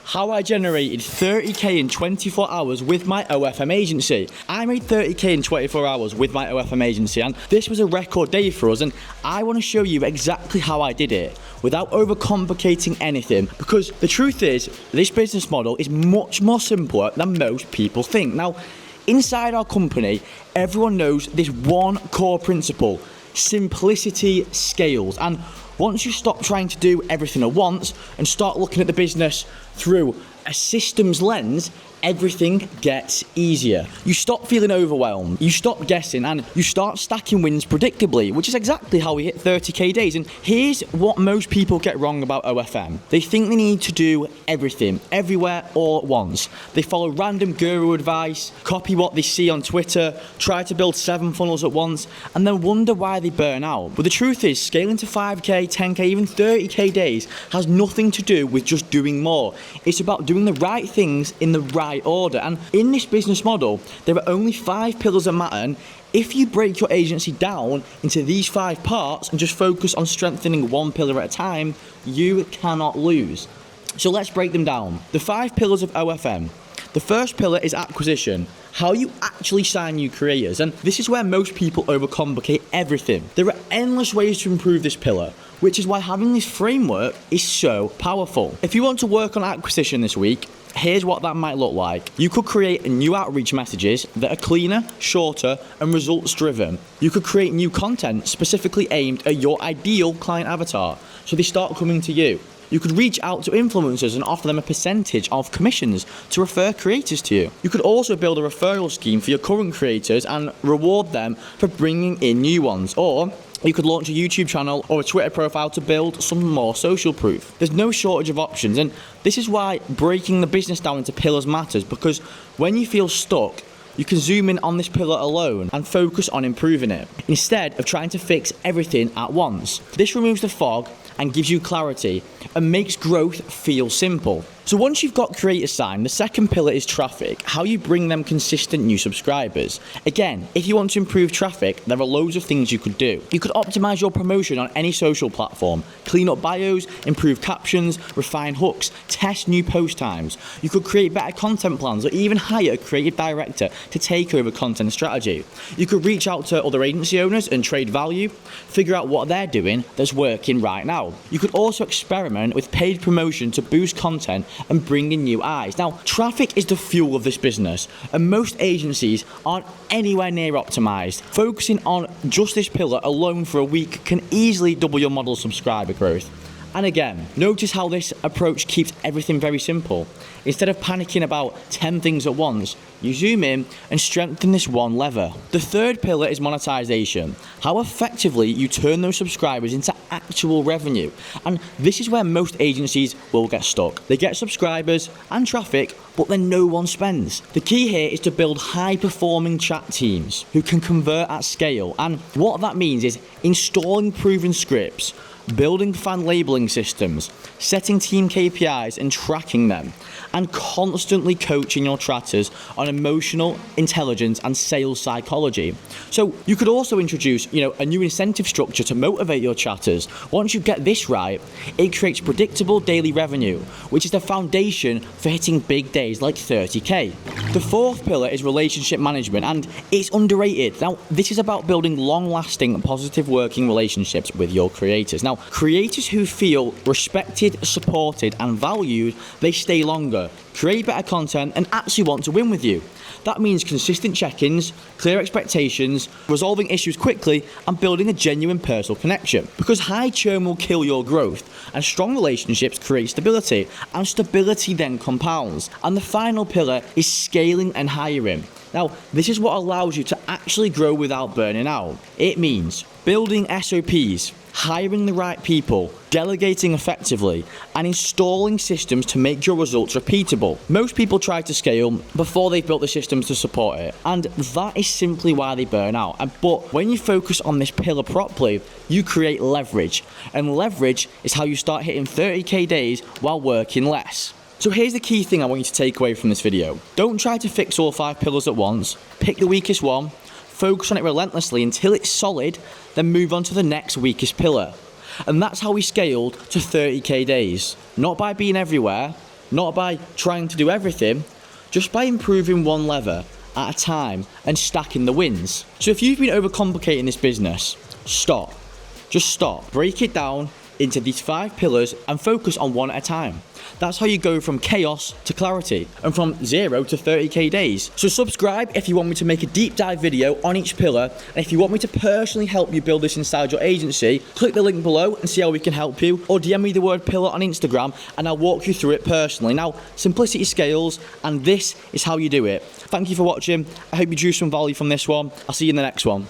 how I generated 30k in 24 hours with my OFM agency. I made 30k in 24 hours with my OFM agency, and this was a record day for us, and I want to show you exactly how I did it without overcomplicating anything, because the truth is, this business model is much more simpler than most people think. Now, inside our company, everyone knows this one core principle: simplicity scales. And once you stop trying to do everything at once and start looking at the business through a systems lens, everything gets easier. You stop feeling overwhelmed, you stop guessing, and you start stacking wins predictably, which is exactly how we hit 30k days. And here's what most people get wrong about OFM. They think they need to do everything, everywhere, all at once. They follow random guru advice, copy what they see on Twitter, try to build 7 funnels at once, and then wonder why they burn out. But the truth is, scaling to 5k, 10k, even 30k days has nothing to do with just doing more. It's about doing the right things in the right order. And in this business model, there are only 5 pillars that matter. And if you break your agency down into these 5 parts and just focus on strengthening one pillar at a time, you cannot lose. So let's break them down. The 5 pillars of OFM. The first pillar is acquisition, how you actually sign new creators, and this is where most people overcomplicate everything. There are endless ways to improve this pillar, which is why having this framework is so powerful. If you want to work on acquisition this week, here's what that might look like. You could create new outreach messages that are cleaner, shorter, and results driven. You could create new content specifically aimed at your ideal client avatar, so they start coming to you. You could reach out to influencers and offer them a percentage of commissions to refer creators to you. You could also build a referral scheme for your current creators and reward them for bringing in new ones. Or you could launch a YouTube channel or a Twitter profile to build some more social proof. There's no shortage of options, and this is why breaking the business down into pillars matters, because when you feel stuck, you can zoom in on this pillar alone and focus on improving it, instead of trying to fix everything at once. This removes the fog and gives you clarity and makes growth feel simple. So once you've got creators signed, the second pillar is traffic, how you bring them consistent new subscribers. Again, if you want to improve traffic, there are loads of things you could do. You could optimize your promotion on any social platform, clean up bios, improve captions, refine hooks, test new post times. You could create better content plans or even hire a creative director to take over content strategy. You could reach out to other agency owners and trade value, figure out what they're doing that's working right now. You could also experiment with paid promotion to boost content and bring in new eyes. Now, traffic is the fuel of this business, and most agencies aren't anywhere near optimized. Focusing on just this pillar alone for a week can easily double your model's subscriber growth. And again, notice how this approach keeps everything very simple. Instead of panicking about 10 things at once, you zoom in and strengthen this one lever. The third pillar is monetization, how effectively you turn those subscribers into actual revenue. And this is where most agencies will get stuck. They get subscribers and traffic, but then no one spends. The key here is to build high-performing chat teams who can convert at scale. And what that means is installing proven scripts, building fan labeling systems, setting team KPIs and tracking them, and constantly coaching your chatters on emotional intelligence and sales psychology. So you could also introduce, a new incentive structure to motivate your chatters. Once you get this right, it creates predictable daily revenue, which is the foundation for hitting big days like 30k. The fourth pillar is relationship management, and it's underrated. Now, this is about building long-lasting, positive working relationships with your creators. Now, creators who feel respected, supported, and valued, they stay longer, create better content, and actually want to win with you. That means consistent check-ins, clear expectations, resolving issues quickly, and building a genuine personal connection. Because high churn will kill your growth, and strong relationships create stability, and stability then compounds. And the final pillar is scaling and hiring. Now, this is what allows you to actually grow without burning out. It means building SOPs, hiring the right people, delegating effectively, and installing systems to make your results repeatable. Most people try to scale before they've built the systems to support it, and that is simply why they burn out. But when you focus on this pillar properly, you create leverage, and leverage is how you start hitting 30k days while working less. So here's the key thing I want you to take away from this video. Don't try to fix all 5 pillars at once. Pick the weakest one, focus on it relentlessly until it's solid, then move on to the next weakest pillar. And that's how we scaled to 30k days. Not by being everywhere, not by trying to do everything, just by improving one lever at a time and stacking the wins. So if you've been overcomplicating this business, stop. Just stop. Break it down into these 5 pillars and focus on one at a time. That's how you go from chaos to clarity and from 0 to 30k days. So subscribe if you want me to make a deep dive video on each pillar, and if you want me to personally help you build this inside your agency, click the link below and see how we can help you, or DM me the word pillar on Instagram and I'll walk you through it personally. Now, simplicity scales, and this is how you do it. Thank you for watching. I hope you drew some value from this one. I'll see you in the next one.